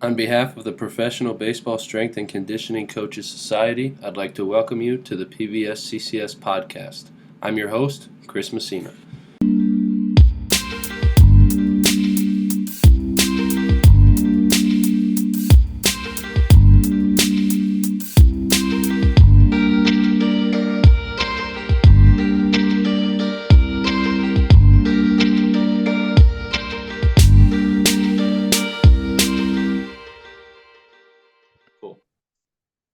On behalf of the Professional Baseball Strength and Conditioning Coaches Society, I'd like to welcome you to the PBSCCS Podcast. I'm your host, Chris Messina.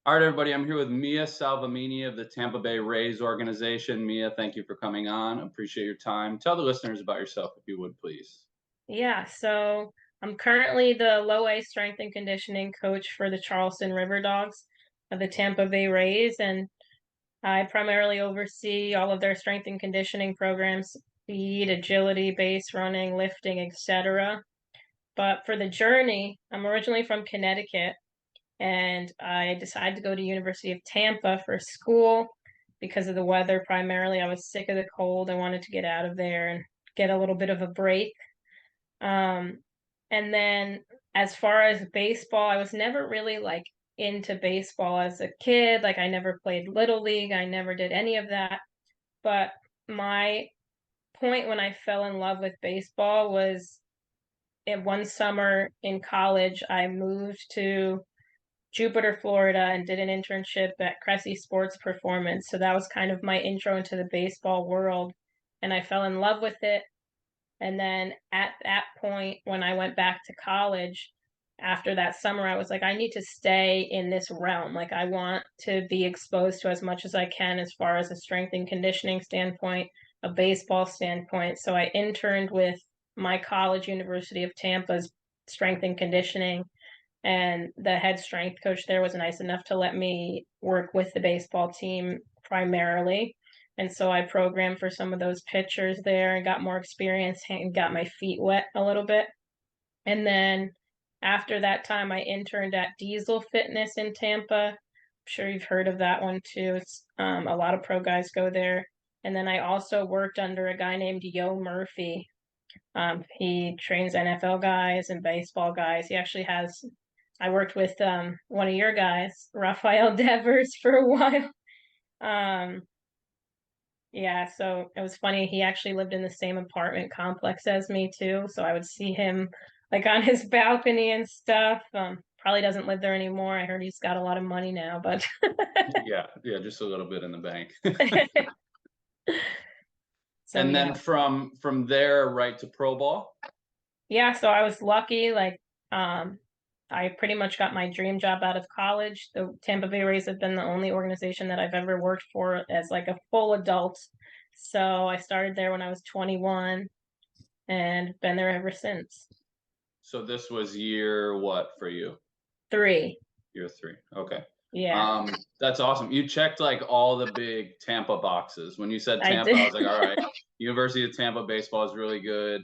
All right, everybody, I'm here with Mia Salvemini of the Tampa Bay Rays organization. Mia, thank you for coming on. Appreciate your time. Tell the listeners about yourself, if you would, please. Yeah, so I'm currently the low-A strength and conditioning coach for the Charleston River Dogs of the Tampa Bay Rays, and I primarily oversee all of their strength and conditioning programs, speed, agility, base running, lifting, etc. But for the journey, I'm originally from Connecticut, and I decided to go to University of Tampa for school because of the weather primarily. I was sick of the cold. I wanted to get out of there and get a little bit of a break. And then as far as baseball, I was never really into baseball as a kid. Like I never played Little League. I never did any of that. But my point when I fell in love with baseball was in one summer in college, I moved to Jupiter, Florida, and did an internship at Cressy Sports Performance. So that was kind of my intro into the baseball world. And I fell in love with it. And then at that point, when I went back to college, after that summer, I was like, I need to stay in this realm. Like, I want to be exposed to as much as I can as far as a strength and conditioning standpoint, a baseball standpoint. So I interned with my college, University of Tampa's strength and conditioning. And the head strength coach there was nice enough to let me work with the baseball team primarily. And so I programmed for some of those pitchers there and got more experience and got my feet wet a little bit. And then after that time, I interned at Diesel Fitness in Tampa. I'm sure you've heard of that one too. It's a lot of pro guys go there. And then I also worked under a guy named Yo Murphy. He trains NFL guys and baseball guys. He actually has, I worked with one of your guys, Rafael Devers, for a while. Yeah, so it was funny. He actually lived in the same apartment complex as me too. So I would see him on his balcony and stuff. Probably doesn't live there anymore. I heard he's got a lot of money now, but yeah, just a little bit in the bank. So, and then yeah. from there right to pro ball? Yeah, so I was lucky. I pretty much got my dream job out of college. The Tampa Bay Rays have been the only organization that I've ever worked for as like a full adult. So I started there when I was 21 and been there ever since. So this was year what for you? 3. Year 3. Okay. Yeah. That's awesome. You checked like all the big Tampa boxes. When you said Tampa, I was like, all right, University of Tampa baseball is really good.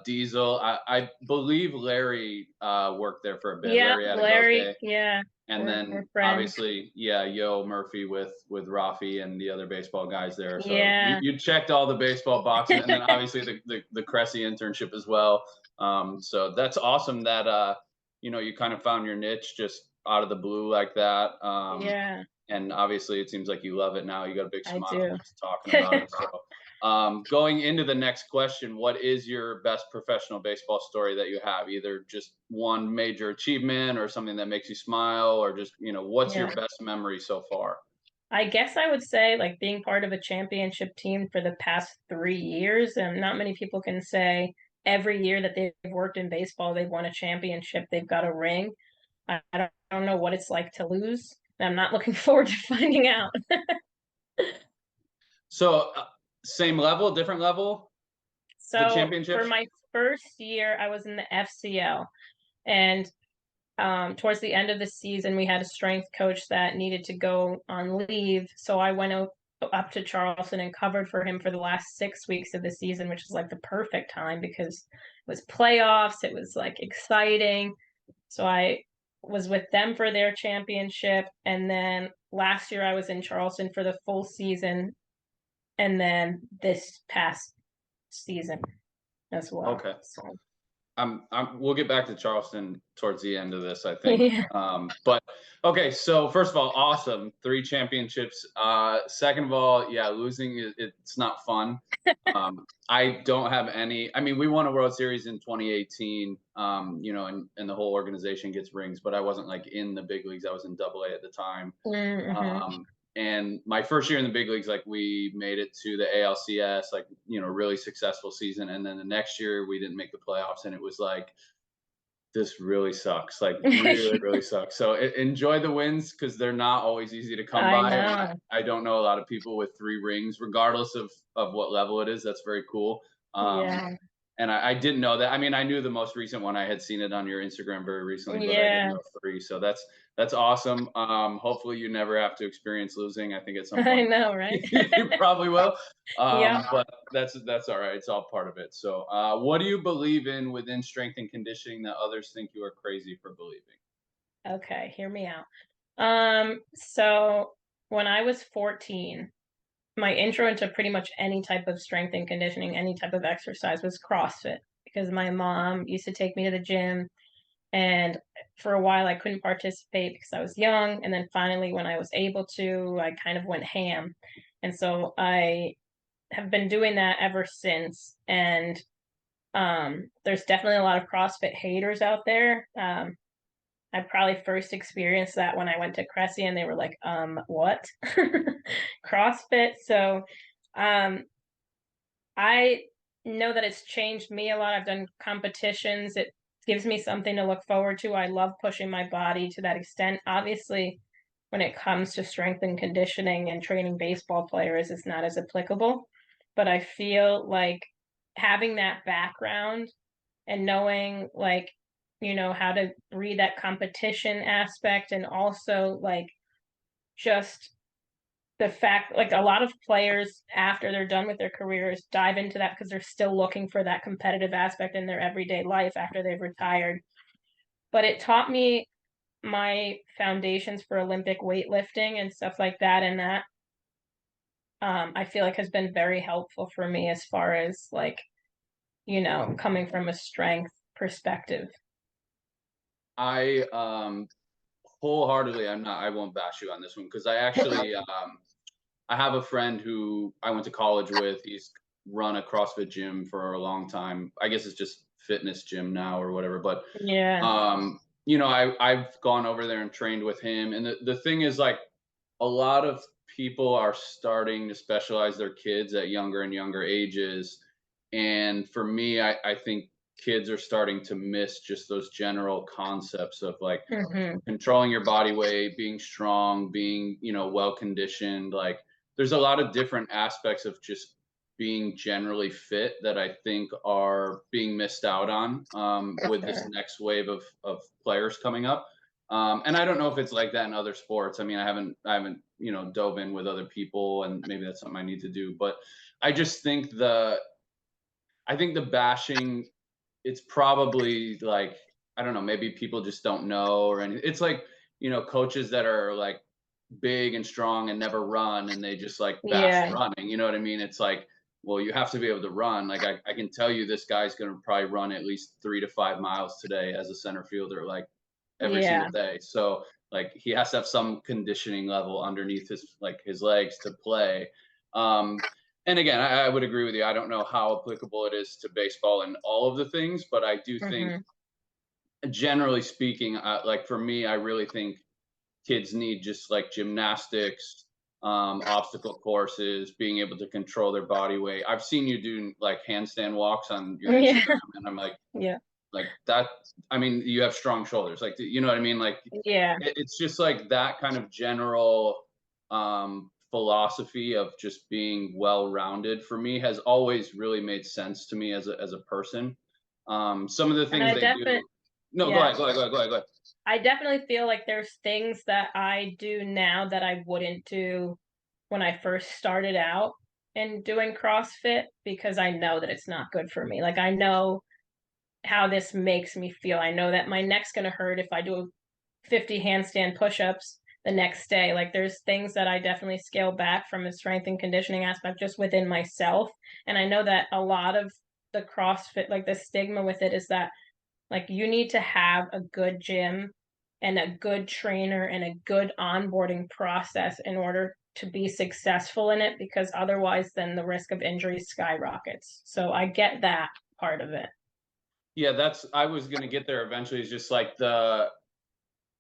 Diesel, I believe Larry worked there for a bit. Yeah, Larry, yeah. and then obviously, Yo Murphy with Rafi and the other baseball guys there. So yeah. you checked all the baseball boxes, and then obviously the Cressy internship as well. So that's awesome that you kind of found your niche just out of the blue like that. Yeah. And obviously, it seems like you love it now. You got a big smile just talking about it. So, going into the next question, what is your best professional baseball story that you have? Either just one major achievement or something that makes you smile, or just, what's your best memory so far? I guess I would say being part of a championship team for the past 3 years, and not many people can say every year that they've worked in baseball, they've won a championship, they've got a ring. I don't know what it's like to lose. I'm not looking forward to finding out. So, same level, different level? The So championships? for my first year, I was in the FCL, and towards the end of the season, we had a strength coach that needed to go on leave. So I went up to Charleston and covered for him for the last 6 weeks of the season, which is the perfect time because it was playoffs. It was exciting. So I was with them for their championship. And then last year I was in Charleston for the full season. And then this past season as well. Okay. So. we'll get back to Charleston towards the end of this, I think. Yeah. But okay, so first of all, awesome, 3 championships. Second of all, yeah, losing it's not fun. I don't have any. I mean, we won a World Series in 2018. You know, and the whole organization gets rings, but I wasn't like in the big leagues. I was in AA at the time. Mm-hmm. And my first year in the big leagues, like we made it to the ALCS, like, you know, really successful season. And then the next year we didn't make the playoffs, and it was like, this really sucks. Like really, really sucks. So enjoy the wins, because they're not always easy to come I by. know. I don't know a lot of people with 3 rings, regardless of what level it is. That's very cool. Yeah. And I didn't know that. I mean, I knew the most recent one. I had seen it on your Instagram very recently, but I didn't Yeah. know 3. So that's awesome. Hopefully you never have to experience losing. I think at some I point know, right? you probably will. Yeah. But that's all right. It's all part of it. So what do you believe in within strength and conditioning that others think you are crazy for believing? Okay, hear me out. So when I was 14, my intro into pretty much any type of strength and conditioning, any type of exercise was CrossFit, because my mom used to take me to the gym, and for a while I couldn't participate because I was young, and then finally when I was able to, I kind of went ham. And so I have been doing that ever since. And there's definitely a lot of CrossFit haters out there. I probably first experienced that when I went to Cressy, and they were like, what? CrossFit. So I know that it's changed me a lot. I've done competitions. It gives me something to look forward to. I love pushing my body to that extent. Obviously, when it comes to strength and conditioning and training baseball players, it's not as applicable. But I feel like having that background and knowing, like, you know, how to read that competition aspect, and also like just the fact, like, a lot of players after they're done with their careers dive into that because they're still looking for that competitive aspect in their everyday life after they've retired. But it taught me my foundations for Olympic weightlifting and stuff like that, and that I feel like has been very helpful for me as far as, like, you know, coming from a strength perspective. I wholeheartedly, I won't bash you on this one, because I actually I have a friend who I went to college with. He's run a CrossFit gym for a long time. I guess it's just fitness gym now or whatever. But Yeah. you know, I've gone over there and trained with him. And the thing is, like, a lot of people are starting to specialize their kids at younger and younger ages. And for me, I think kids are starting to miss just those general concepts of like Mm-hmm. controlling your body weight, being strong, being, you know, well conditioned. Like there's a lot of different aspects of just being generally fit that I think are being missed out on with this next wave of players coming up. And I don't know if it's like that in other sports. I mean, I haven't, you know, dove in with other people, and maybe that's something I need to do. But I just think the bashing, it's probably like, I don't know, maybe people just don't know or anything. It's like, you know, coaches that are like big and strong and never run, and they just like bash Yeah. running. You know what I mean? It's like, well, you have to be able to run. Like I can tell you this guy's gonna probably run at least 3 to 5 miles today as a center fielder, like every Yeah. single day. So like he has to have some conditioning level underneath his legs to play. And again, I would agree with you. I don't know how applicable it is to baseball and all of the things, but I do think, Mm-hmm. generally speaking, like for me, I really think kids need just like gymnastics, obstacle courses, being able to control their body weight. I've seen you do like handstand walks on your Yeah. Instagram, and I'm Yeah. like that. I mean, you have strong shoulders, like, you know what I mean? Like Yeah. it's just like that kind of general philosophy of just being well-rounded for me has always really made sense to me as a person. Some of the And things I they do. definitely, No, yeah, go ahead. I definitely feel like there's things that I do now that I wouldn't do when I first started out in doing CrossFit, because I know that it's not good for me. Like, I know how this makes me feel. I know that my neck's going to hurt if I do 50 handstand push-ups the next day. Like, there's things that I definitely scale back from the strength and conditioning aspect just within myself. And I know that a lot of the CrossFit, like the stigma with it, is that Like, you need to have a good gym and a good trainer and a good onboarding process in order to be successful in it, because otherwise then the risk of injury skyrockets. So I get that part of it. Yeah, I was going to get there eventually. Is just like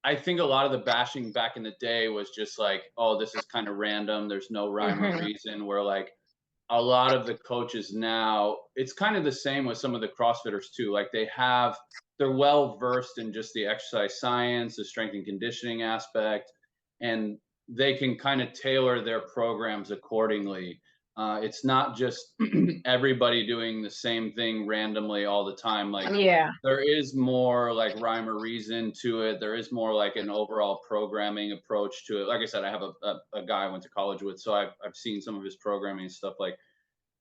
I think a lot of the bashing back in the day was just like, oh, this is kind of random. There's no rhyme or reason. Where like a lot of the coaches now, it's kind of the same with some of the CrossFitters too. Like they're well versed in just the exercise science, the strength and conditioning aspect, and they can kind of tailor their programs accordingly. It's not just everybody doing the same thing randomly all the time. Like, there is more like rhyme or reason to it. There is more like an overall programming approach to it. Like I said, I have a guy I went to college with, so I've seen some of his programming and stuff. Like,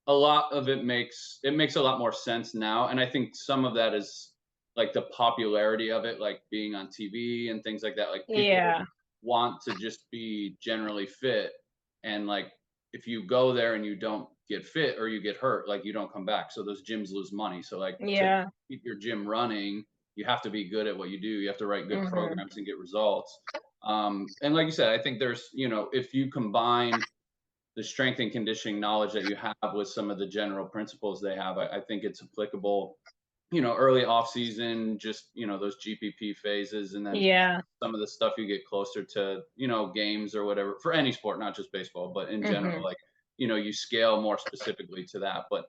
a lot of it makes a lot more sense now, and I think some of that is like the popularity of it, like being on TV and things like that. Like, people want to just be generally fit, and like if you go there and you don't get fit or you get hurt, like you don't come back. So those gyms lose money. So like to keep your gym running, you have to be good at what you do. You have to write good programs and get results. And like you said, I think there's, if you combine the strength and conditioning knowledge that you have with some of the general principles they have, I think it's applicable, early off season, just, those GPP phases, and then some of the stuff you get closer to, games or whatever, for any sport, not just baseball, but in general, like, you scale more specifically to that. But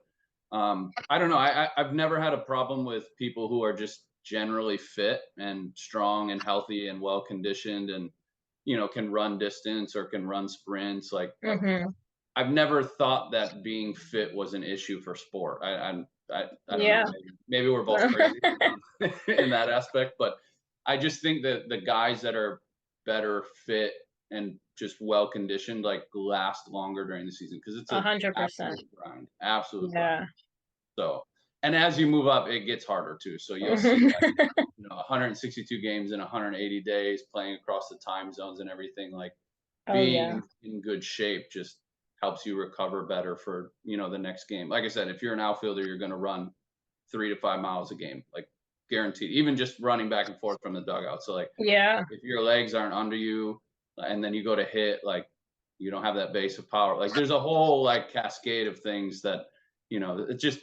I don't know. I've never had a problem with people who are just generally fit and strong and healthy and well conditioned and, can run distance or can run sprints. Like, I've never thought that being fit was an issue for sport. I don't know. Maybe we're both crazy in that aspect, but I just think that the guys that are better fit and just well conditioned, like, last longer during the season, because it's 100% grind, absolute grind. So, and as you move up, it gets harder too. So you'll see, like, 162 games in 180 days, playing across the time zones and everything. Like, being in good shape just helps you recover better for, the next game. Like I said, if you're an outfielder, you're going to run 3 to 5 miles a game, like, guaranteed, even just running back and forth from the dugout. So like, if your legs aren't under you and then you go to hit, like, you don't have that base of power. Like, there's a whole like cascade of things that, it just,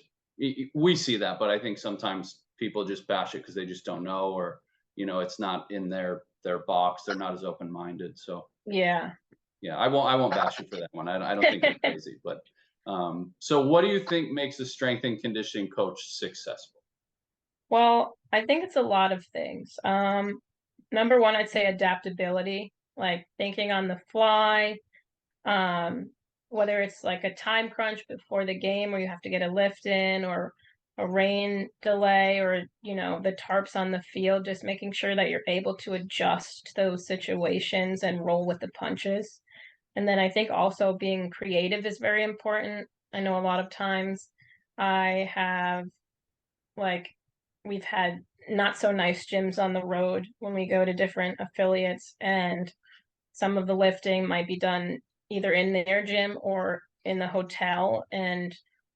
we see that, but I think sometimes people just bash it because they just don't know, or, it's not in their box. They're not as open-minded. So yeah, I won't bash you for that one. I don't think you're crazy, but so what do you think makes a strength and conditioning coach successful? Well, I think it's a lot of things. Number one, I'd say adaptability, like thinking on the fly. Whether it's like a time crunch before the game where you have to get a lift in, or a rain delay, or, the tarps on the field, just making sure that you're able to adjust those situations and roll with the punches. And then I think also being creative is very important. I know a lot of times I have, like, we've had not so nice gyms on the road when we go to different affiliates, and some of the lifting might be done either in their gym or in the hotel. And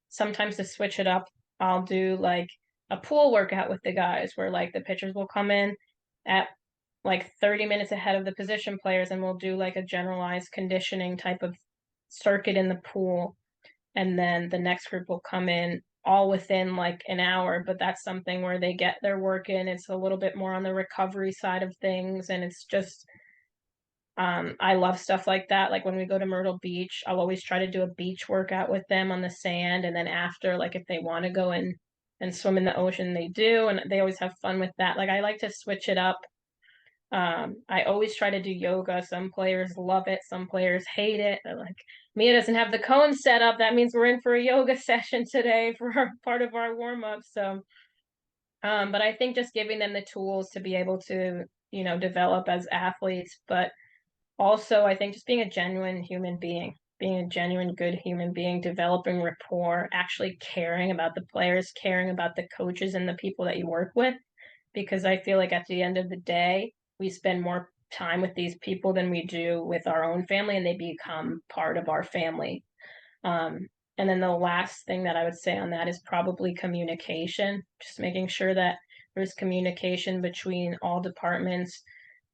sometimes to switch it up, I'll do like a pool workout with the guys where like the pitchers will come in at like 30 minutes ahead of the position players, and we'll do like a generalized conditioning type of circuit in the pool. And then the next group will come in all within like an hour, but that's something where they get their work in. It's a little bit more on the recovery side of things, and it's just I love stuff like that. Like, when we go to Myrtle Beach, I'll always try to do a beach workout with them on the sand, and then after, like, if they want to go in and swim in the ocean, they do, and they always have fun with that. Like, I like to switch it up. I always try to do yoga. Some players love it, some players hate it. They're like, Mia doesn't have the cone set up, that means we're in for a yoga session today for part of our warm-up. So but I think just giving them the tools to be able to, develop as athletes. But also, I think just being a genuine human being, being a genuine good human being, developing rapport, actually caring about the players, caring about the coaches and the people that you work with. Because I feel like at the end of the day, we spend more time with these people than we do with our own family, and they become part of our family. And then the last thing that I would say on that is probably communication, just making sure that there's communication between all departments,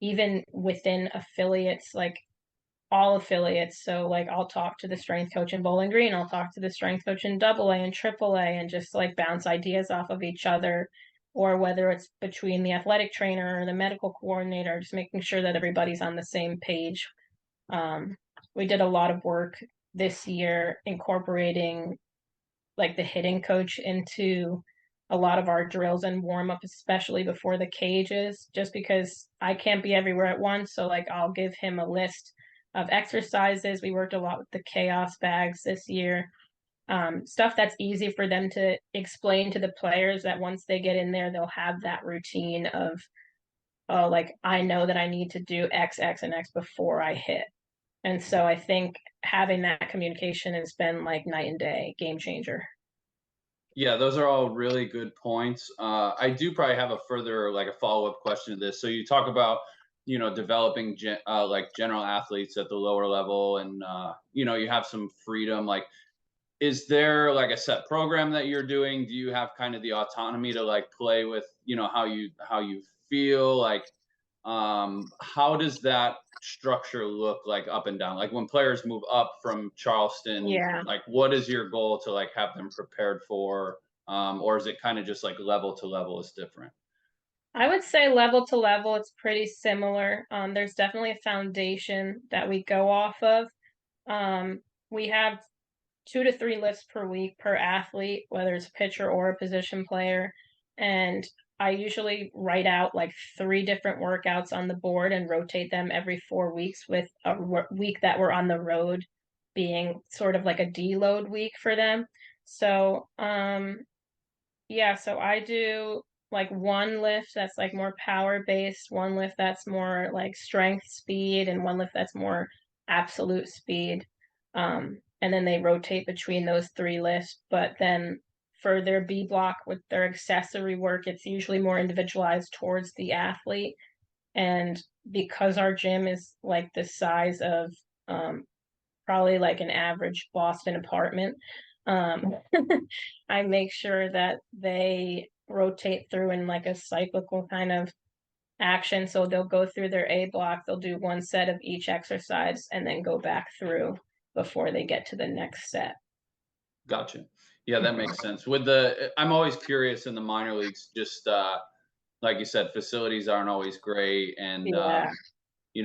even within affiliates, like all affiliates. So like I'll talk to the strength coach in Bowling Green, I'll talk to the strength coach in AA and AAA, and just like bounce ideas off of each other, or whether it's between the athletic trainer or the medical coordinator, just making sure that everybody's on the same page. We did a lot of work this year incorporating like the hitting coach into a lot of our drills and warm up, especially before the cages, just because I can't be everywhere at once. So like I'll give him a list of exercises. We worked a lot with the chaos bags this year. Stuff that's easy for them to explain to the players, that once they get in there, they'll have that routine of, oh, like I know that I need to do X, X, and X before I hit. And so I think having that communication has been like night and day, game changer. Yeah, those are all really good points. I do probably have a further, like a follow-up question to this. So you talk about, developing like general athletes at the lower level, and you have some freedom. Like, is there like a set program that you're doing? Do you have kind of the autonomy to like play with, how you feel? Like, how does that structure look like up and down? Like when players move up from Charleston, like what is your goal to like have them prepared for? Or is it kind of just like level to level is different? I would say level to level, it's pretty similar. There's definitely a foundation that we go off of. We have 2 to 3 lifts per week per athlete, whether it's a pitcher or a position player. And I usually write out like 3 different workouts on the board and rotate them every 4 weeks, with a week that we're on the road being sort of like a deload week for them. So, yeah, so I do like one lift that's like more power based, one lift that's more like strength speed, and one lift that's more absolute speed. And then they rotate between those 3 lifts. But then for their B block with their accessory work, it's usually more individualized towards the athlete. And because our gym is like the size of probably like an average Boston apartment, I make sure that they rotate through in like a cyclical kind of action. So they'll go through their A block, they'll do 1 set of each exercise, and then go back through before they get to the next set. Gotcha. Yeah, that makes sense. I'm always curious in the minor leagues, just like you said, facilities aren't always great. And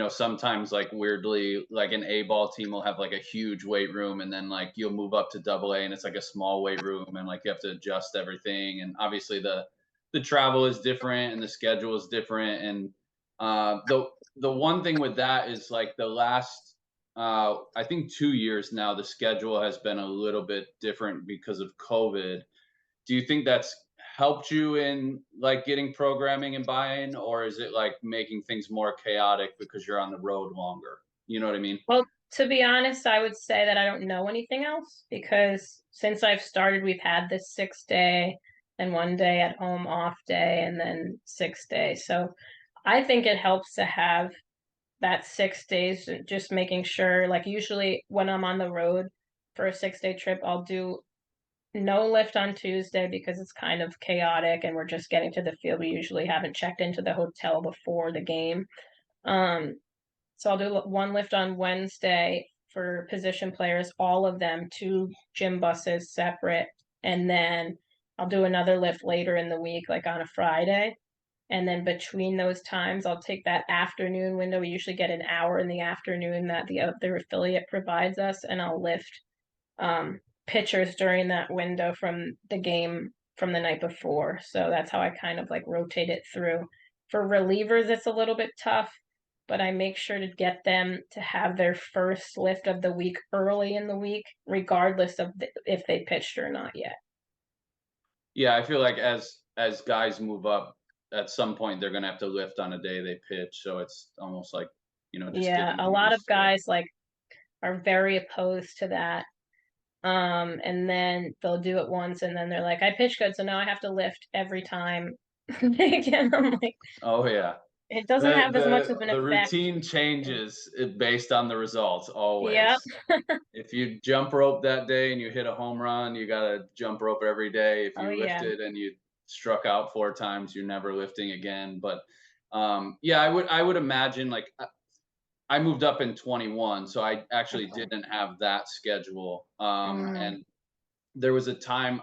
sometimes like weirdly, like an A ball team will have like a huge weight room, and then like you'll move up to AA and it's like a small weight room, and like you have to adjust everything. And obviously the travel is different and the schedule is different. And the one thing with that is like the last I think 2 years now, the schedule has been a little bit different because of COVID. Do you think that's helped you in like getting programming and buy-in, or is it like making things more chaotic because you're on the road longer? You know what I mean? Well, to be honest, I would say that I don't know anything else, because since I've started, we've had this 6-day and 1 day at home off day and then 6 days. So I think it helps to have that 6 days, just making sure, like usually when I'm on the road for a 6-day trip, I'll do no lift on Tuesday because it's kind of chaotic and we're just getting to the field. We usually haven't checked into the hotel before the game. So I'll do 1 lift on Wednesday for position players, all of them, 2 gym buses separate. And then I'll do another lift later in the week, like on a Friday. And then between those times, I'll take that afternoon window. We usually get an hour in the afternoon that the other affiliate provides us, and I'll lift pitchers during that window from the game from the night before. So that's how I kind of like rotate it through. For relievers, it's a little bit tough, but I make sure to get them to have their first lift of the week early in the week, regardless of if they pitched or not yet. Yeah, I feel like as guys move up, at some point they're gonna have to lift on a day they pitch. So it's almost like, just yeah, a lot of guys like are very opposed to that. And then they'll do it once and then they're like, I pitch good, so now I have to lift every time. Again, I'm like, oh yeah, it doesn't have as much of an the effect. routine changes based on the results always. Yep. If you jump rope that day and you hit a home run, you gotta jump rope every day. If you lifted and you struck out 4 times, you're never lifting again. But yeah, I would imagine, like, I moved up in 21, so I actually didn't have that schedule. And there was a time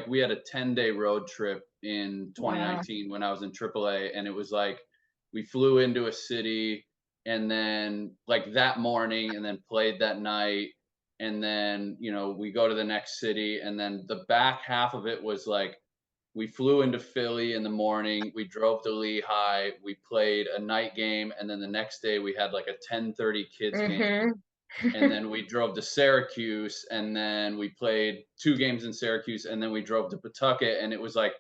we had a 10-day road trip in 2019 when I was in AAA, and it was like we flew into a city and then like that morning and then played that night, and then we go to the next city, and then the back half of it was like we flew into Philly in the morning, we drove to Lehigh, we played a night game, and then the next day we had like a 10:30 kids game. And then we drove to Syracuse, and then we played 2 games in Syracuse, and then we drove to Pawtucket, and it was like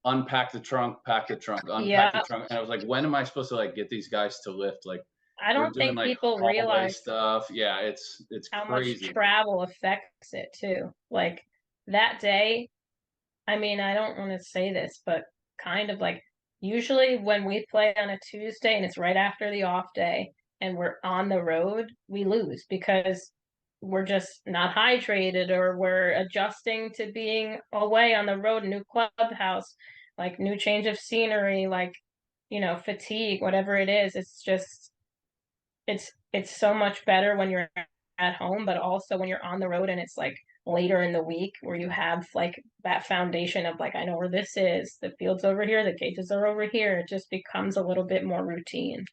unpack the trunk, pack the trunk, unpack the trunk. And I was like, when am I supposed to like get these guys to lift? Like, I don't doing think like people hallway realize stuff. Yeah, it's how crazy. much travel affects it too. Like that day, I mean, I don't want to say this, but kind of like usually when we play on a Tuesday and it's right after the off day and we're on the road, we lose because we're just not hydrated, or we're adjusting to being away on the road, new clubhouse, like new change of scenery, like, fatigue, whatever it is. It's just, it's so much better when you're at home, but also when you're on the road and it's like later in the week where you have like that foundation of like, I know where this is, the field's over here, the cages are over here. It just becomes a little bit more routine.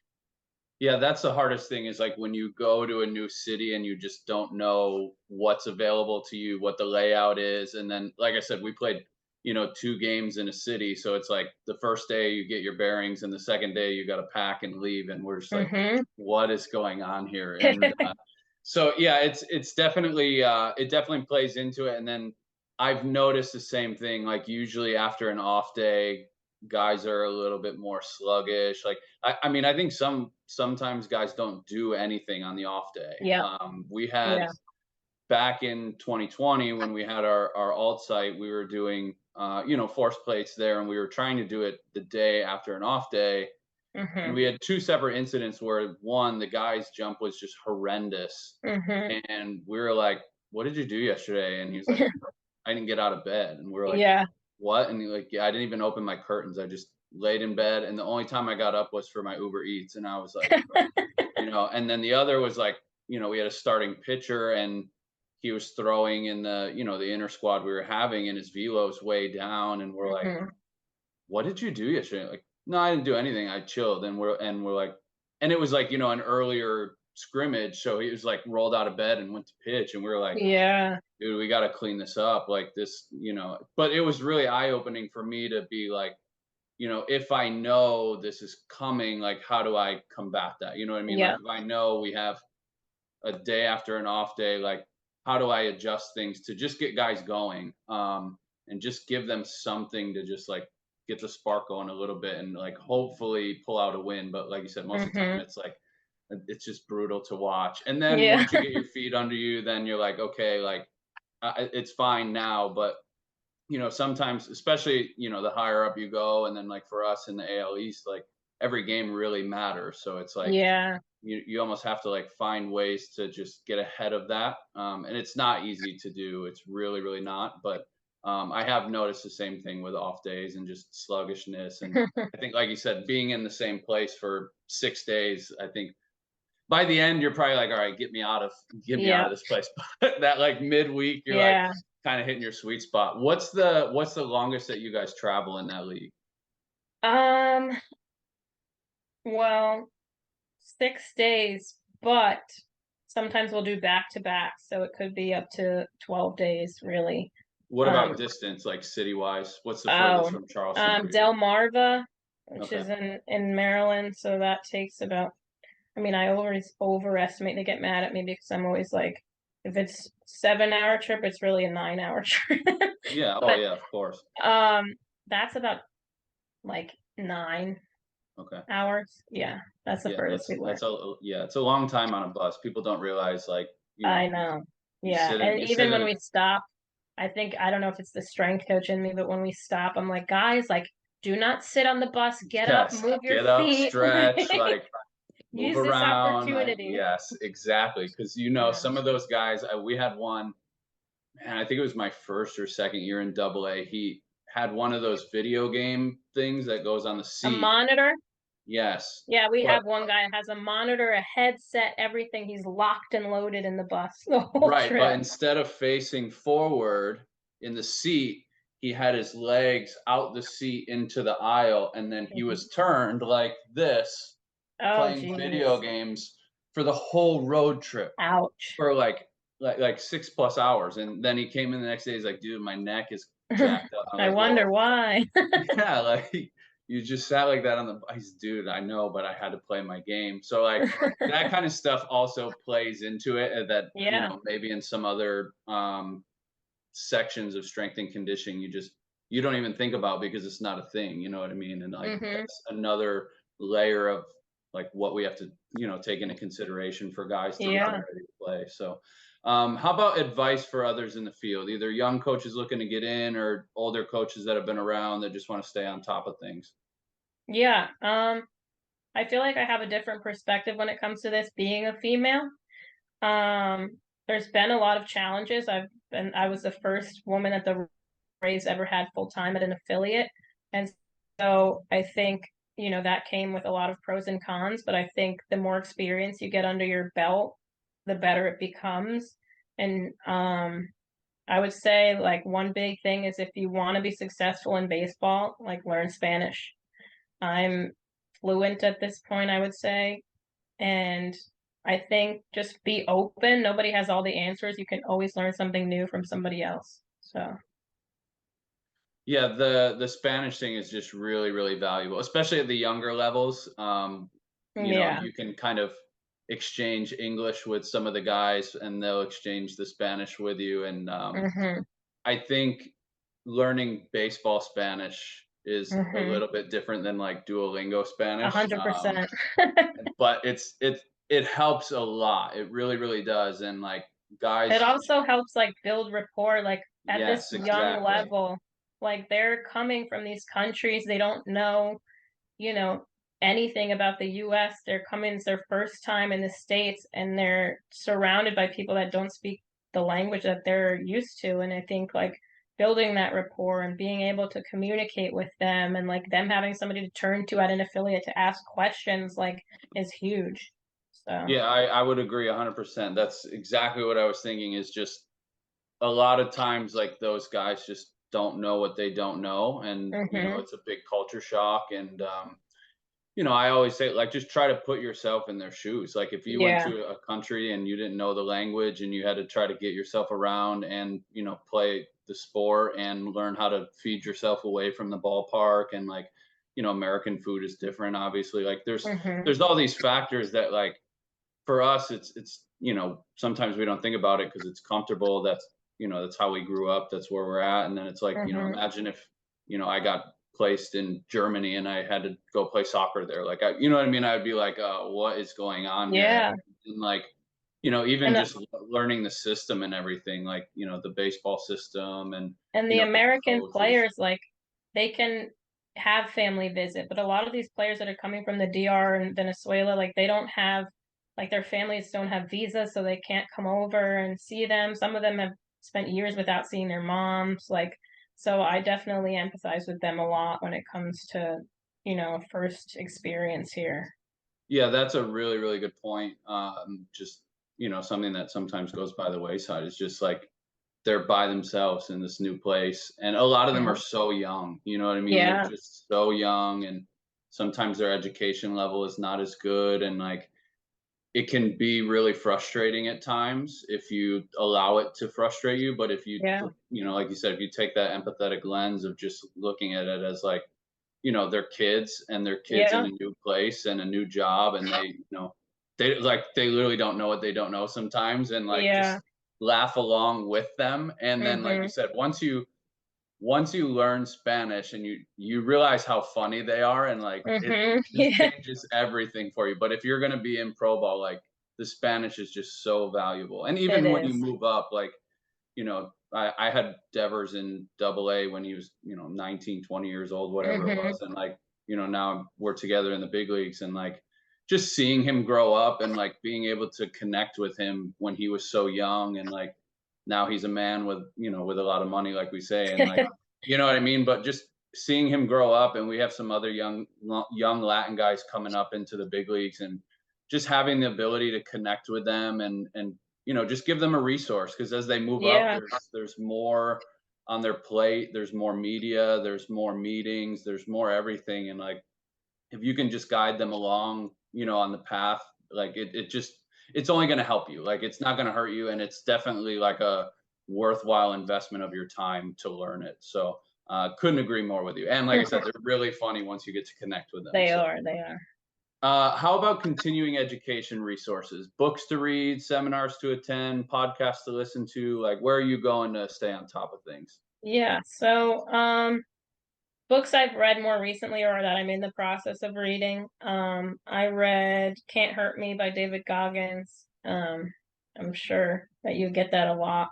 Yeah, that's the hardest thing, is like when you go to a new city and you just don't know what's available to you, what the layout is. And then, like I said, we played, 2 games in a city. So it's like the first day you get your bearings, and the second day you got to pack and leave. And we're just like, what is going on here? And so, yeah, it's definitely, it definitely plays into it. And then I've noticed the same thing, like usually after an off day, guys are a little bit more sluggish. Like, I mean, I think sometimes guys don't do anything on the off day. Yeah. We had back in 2020 when we had our alt site, we were doing force plates there, and we were trying to do it the day after an off day. And we had 2 separate incidents where, one, the guy's jump was just horrendous. And we were like, what did you do yesterday? And he was like, I didn't get out of bed. And we were like, what? And he like, yeah, I didn't even open my curtains. I just laid in bed. And the only time I got up was for my Uber Eats. And I was like, and then the other was like, we had a starting pitcher, and he was throwing in the, the inner squad we were having, and his velo's way down. And we're like, what did you do yesterday? Like, no, I didn't do anything. I chilled. And we're like, and it was like, an earlier scrimmage. So he was like rolled out of bed and went to pitch. And we were like, dude, we got to clean this up. Like this, but it was really eye-opening for me to be like, if I know this is coming, like, how do I combat that? You know what I mean? Like, if I know we have a day after an off day, like, how do I adjust things to just get guys going, and just give them something to just like get the spark going a little bit, and like hopefully pull out a win. But like you said, most of the time it's like, it's just brutal to watch. And then once you get your feet under you, then you're like, okay, like it's fine now. But sometimes, especially the higher up you go, and then like for us in the AL East, like every game really matters. So it's like, you almost have to like find ways to just get ahead of that. And it's not easy to do. It's really, really not. But I have noticed the same thing with off days and just sluggishness. And I think, like you said, being in the same place for 6 days, I think by the end you're probably like, all right, get me out of this place. But that like midweek, you're like kind of hitting your sweet spot. What's the longest that you guys travel in that league? Well, 6 days, but sometimes we'll do back to back, so it could be up to 12 days, really. What about distance, like city-wise? What's the furthest from Charleston? Delmarva, which is in Maryland, so that takes about, I mean, I always overestimate. They get mad at me because I'm always like, if it's 7-hour trip, it's really a 9-hour trip. Yeah. But, yeah, of course. That's about like 9 hours. Yeah, that's the furthest we went. It's a long time on a bus. People don't realize, like, I know. Yeah, and even when we stop, I think, I don't know if it's the strength coach in me, but when we stop, I'm like, guys, like, do not sit on the bus. Get up, move your feet. Stretch, like move use around. This opportunity. Yes, exactly. Because some of those guys, we had one, man, I think it was my first or second year in AA. He had one of those video game things that goes on the seat. A monitor? Yes. Yeah, we have one guy that has a monitor, a headset, everything. He's locked and loaded in the bus the whole trip. But instead of facing forward in the seat, he had his legs out the seat into the aisle, and then he was turned like this, playing video games for the whole road trip. Ouch. For like 6+ hours. And then he came in the next day, he's like, dude, my neck is jacked up. I wonder why. Yeah, like you just sat like that on the bus. Dude, I know, but I had to play my game. So like that kind of stuff also plays into it, that you know, maybe in some other sections of strength and conditioning you don't even think about, because it's not a thing, you know what I mean? And like that's another layer of like what we have to, you know, take into consideration for guys to get ready to play. So how about advice for others in the field, either young coaches looking to get in or older coaches that have been around that just want to stay on top of things? Yeah. I feel like I have a different perspective when it comes to this, being a female. There's been a lot of challenges. I was the first woman that the Rays ever had full-time at an affiliate. And so I think, you know, that came with a lot of pros and cons, but I think the more experience you get under your belt, the better it becomes. And I would say like one big thing is, if you want to be successful in baseball, like learn Spanish. I'm fluent at this point, I would say. And I think just be open. Nobody has all the answers. You can always learn something new from somebody else. So yeah, the Spanish thing is just really, really valuable, especially at the younger levels. You know, you can kind of exchange English with some of the guys, and they'll exchange the Spanish with you. And I think learning baseball Spanish is a little bit different than like Duolingo Spanish. 100%. But it helps a lot. It really, really does. And like guys, it also helps like build rapport, like at this young level. Like they're coming from these countries, they don't know, you know, anything about the US. They're coming, it's their first time in the States, and they're surrounded by people that don't speak the language that they're used to. And I think like building that rapport and being able to communicate with them, and like them having somebody to turn to at an affiliate to ask questions, like, is huge. So yeah, I would agree 100%. That's exactly what I was thinking, is just a lot of times like those guys just don't know what they don't know. And you know, it's a big culture shock. And you know, I always say, like, just try to put yourself in their shoes. Like if you went to a country and you didn't know the language, and you had to try to get yourself around and, you know, play the sport and learn how to feed yourself away from the ballpark. And like, you know, American food is different, obviously. Like there's all these factors that, like, for us, it's, you know, sometimes we don't think about it because it's comfortable. That's, you know, that's how we grew up. That's where we're at. And then it's like, you know, imagine if, you know, I got placed in Germany and I had to go play soccer there. Like, you know what I mean? I'd be like, what is going on here? And like, you know, even just learning the system and everything, like, you know, the baseball system and the American players, like, they can have family visit, but a lot of these players that are coming from the DR and Venezuela, like, they don't have, like, their families don't have visas, so they can't come over and see them. Some of them have spent years without seeing their moms. Like, so I definitely empathize with them a lot when it comes to, you know, first experience here. Yeah, that's a really, really good point. Just, you know, something that sometimes goes by the wayside is just like they're by themselves in this new place. And a lot of them are so young, you know what I mean? Yeah. They're just so young, and sometimes their education level is not as good. And like, it can be really frustrating at times if you allow it to frustrate you. But if you, you know, like you said, if you take that empathetic lens of just looking at it as like, you know, they're kids, and they're kids in a new place and a new job, and they, you know, they literally don't know what they don't know sometimes, and like just laugh along with them. And then, like you said, once you learn Spanish and you realize how funny they are, and like it just changes everything for you. But if you're gonna be in pro ball, like, the Spanish is just so valuable. And even when you move up, like, you know, I had Devers in AA when he was, you know, 19, 20 years old, whatever it was. And like, you know, now we're together in the big leagues, and like just seeing him grow up and like being able to connect with him when he was so young, and like now he's a man with, you know, with a lot of money, like we say. And like You know what I mean? But just seeing him grow up, and we have some other young Latin guys coming up into the big leagues, and just having the ability to connect with them and just give them a resource, because as they move up, there's more on their plate, there's more media, there's more meetings, there's more everything, and like if you can just guide them along, on the path, like it's only going to help you. Like it's not going to hurt you, and it's definitely like a worthwhile investment of your time to learn it. So couldn't agree more with you. And like I said, they're really funny once you get to connect with them. They so. are. How about continuing education resources? Books to read, seminars to attend, podcasts to listen to? Like, where are you going to stay on top of things? Yeah. So, books I've read more recently, or that I'm in the process of reading. I read Can't Hurt Me by David Goggins. I'm sure that you get that a lot.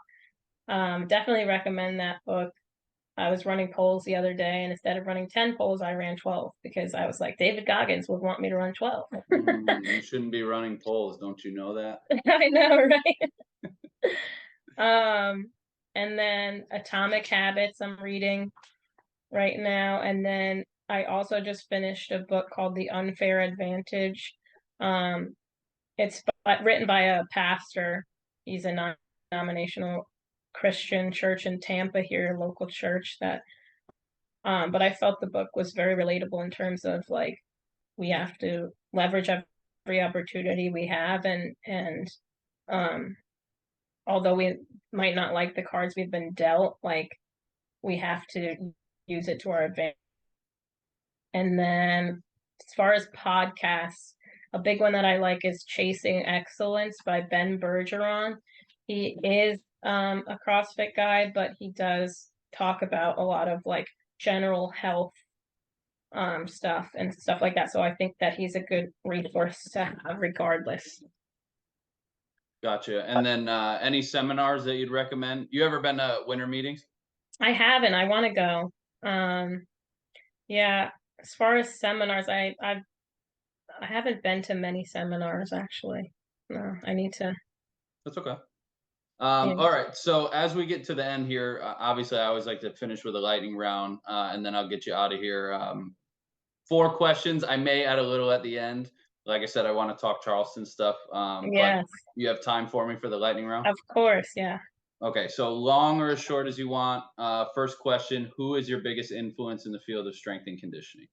Definitely recommend that book. I was running poles the other day, and instead of running 10 poles, I ran 12 because I was like, David Goggins would want me to run 12. You shouldn't be running poles. Don't you know that? I know, right? And then Atomic Habits I'm reading right now. And then I also just finished a book called The Unfair Advantage. It's written by a pastor. He's a non-denominational Christian church in Tampa here, a local church that but I felt the book was very relatable in terms of like we have to leverage every opportunity we have, and although we might not like the cards we've been dealt, like we have to use it to our advantage. And then as far as podcasts, a big one that I like is Chasing Excellence by Ben Bergeron. He is a CrossFit guy, but he does talk about a lot of like general health stuff and stuff like that. So I think that he's a good resource to have regardless. Gotcha. And then any seminars that you'd recommend? You ever been to winter meetings? I haven't. I want to go. Yeah. As far as seminars, I haven't been to many seminars actually. No, I need to. That's okay. Yeah. All right. So as we get to the end here, obviously I always like to finish with a lightning round, and then I'll get you out of here. 4 questions. I may add a little at the end. Like I said, I want to talk Charleston stuff. Yes. But you have time for me for the lightning round? Of course. Yeah. Okay. So long or as short as you want. First question: who is your biggest influence in the field of strength and conditioning?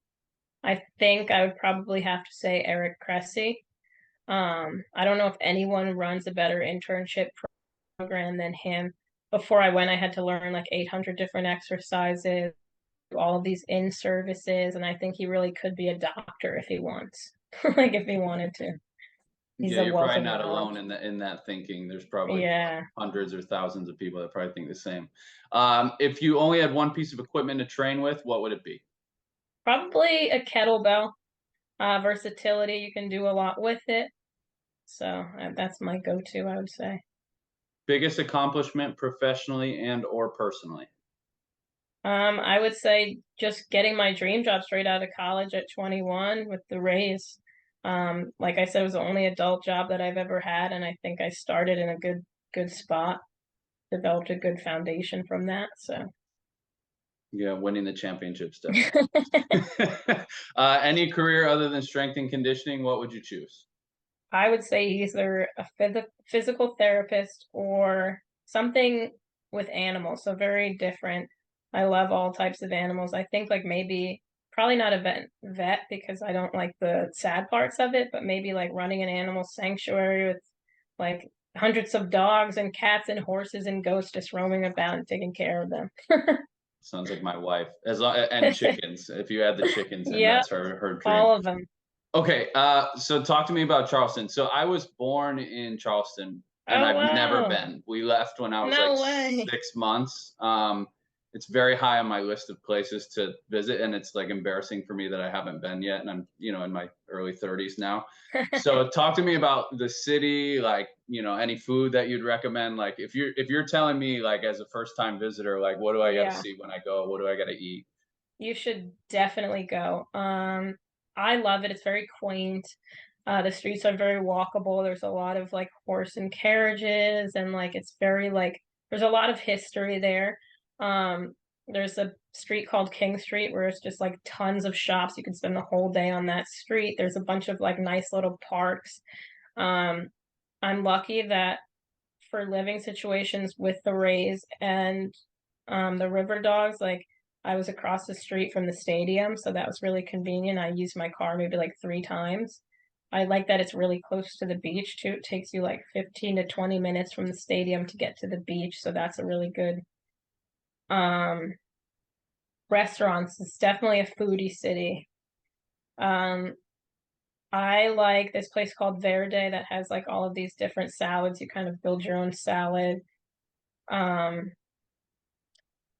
I think I would probably have to say Eric Cressy. I don't know if anyone runs a better internship program than him. Before I went, I had to learn like 800 different exercises, all of these in services, and I think he really could be a doctor if he wants, like if he wanted to. He's Yeah, a you're wealth probably of not knowledge. alone in that thinking. There's probably Yeah. hundreds or thousands of people that probably think the same. If you only had one piece of equipment to train with, what would it be? Probably a kettlebell. Versatility, you can do a lot with it. So that's my go-to, I would say. Biggest accomplishment professionally and or personally? I would say just getting my dream job straight out of college at 21 with the Rays. Like I said, it was the only adult job that I've ever had, and I think I started in a good spot, developed a good foundation from that. So yeah, winning the championship stuff. Any career other than strength and conditioning, what would you choose? I would say either a physical therapist or something with animals. So very different. I love all types of animals. I think like maybe probably not a vet because I don't like the sad parts of it, but maybe like running an animal sanctuary with like hundreds of dogs and cats and horses and ghosts just roaming about and taking care of them. Sounds like my wife. And chickens. If you add the chickens in, Yeah, that's her dream. all of them. Okay, so talk to me about Charleston. So I was born in Charleston, and I've never been. We left when I was like 6 months. It's very high on my list of places to visit, and it's like embarrassing for me that I haven't been yet, and I'm in my early 30s now. So talk to me about the city, like any food that you'd recommend. Like if you're telling me like as a first time visitor, like what do I got to see when I go? What do I got to eat? You should definitely go. I love it. It's very quaint. The streets are very walkable. There's a lot of like horse and carriages, and like it's very like there's a lot of history there. There's a street called King Street, where it's just like tons of shops. You can spend the whole day on that street. There's a bunch of like nice little parks. I'm lucky that for living situations with the Rays and the River Dogs, like I was across the street from the stadium, so that was really convenient. I used my car maybe like 3 times. I like that it's really close to the beach too. It takes you like 15 to 20 minutes from the stadium to get to the beach, so that's a really good restaurants. It's definitely a foodie city. I like this place called Verde that has like all of these different salads. You kind of build your own salad.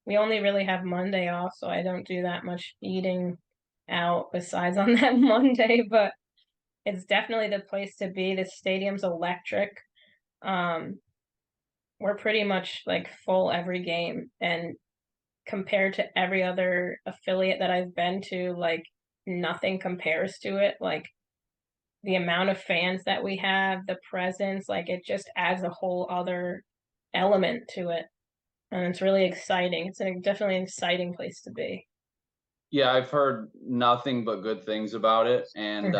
We only really have Monday off, so I don't do that much eating out besides on that Monday, but it's definitely the place to be. The stadium's electric. We're pretty much like full every game, and compared to every other affiliate that I've been to, like nothing compares to it. Like the amount of fans that we have, the presence, like it just adds a whole other element to it. And it's really exciting. It's definitely an exciting place to be. Yeah, I've heard nothing but good things about it, and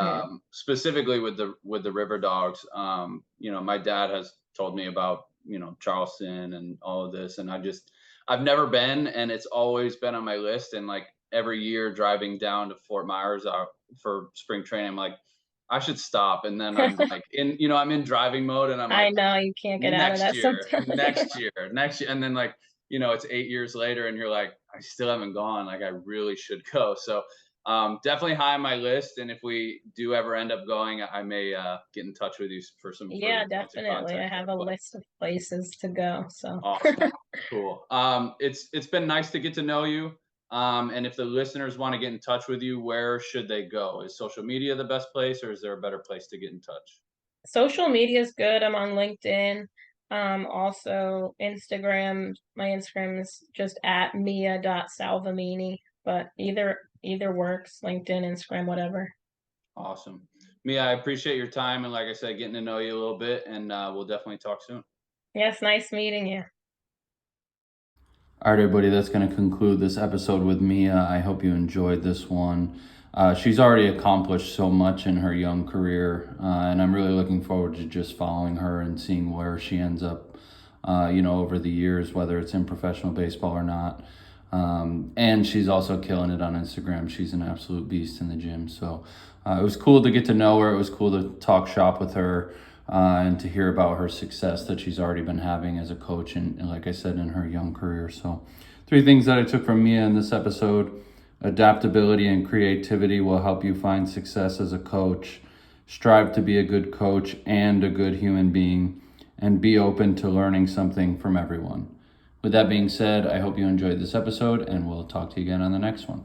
specifically with the River Dogs. My dad has told me about Charleston and all of this, and I've never been, and it's always been on my list. And like every year driving down to Fort Myers for spring training, I'm like, I should stop. And then I'm like I'm in driving mode, and I'm like, I know you can't get out of that sometimes. next year, and then like it's 8 years later, and you're like, I still haven't gone. Like I really should go. So definitely high on my list. And if we do ever end up going, I may get in touch with you for some. Yeah, definitely. I have a list of places to go. So awesome, cool. It's been nice to get to know you. And if the listeners want to get in touch with you, where should they go? Is social media the best place, or is there a better place to get in touch? Social media is good. I'm on LinkedIn. Also Instagram. My Instagram is just at Mia.Salvemini, but either works. LinkedIn, Instagram, whatever. Awesome. Mia, I appreciate your time, and like I said, getting to know you a little bit, and we'll definitely talk soon. Yes, nice meeting you. All right, everybody, that's going to conclude this episode with Mia. I hope you enjoyed this one. She's already accomplished so much in her young career, and I'm really looking forward to just following her and seeing where she ends up, over the years, whether it's in professional baseball or not. And she's also killing it on Instagram. She's an absolute beast in the gym. So it was cool to get to know her. It was cool to talk shop with her and to hear about her success that she's already been having as a coach and like I said, in her young career. So 3 things that I took from Mia in this episode: adaptability and creativity will help you find success as a coach. Strive to be a good coach and a good human being, and be open to learning something from everyone. With that being said, I hope you enjoyed this episode, and we'll talk to you again on the next one.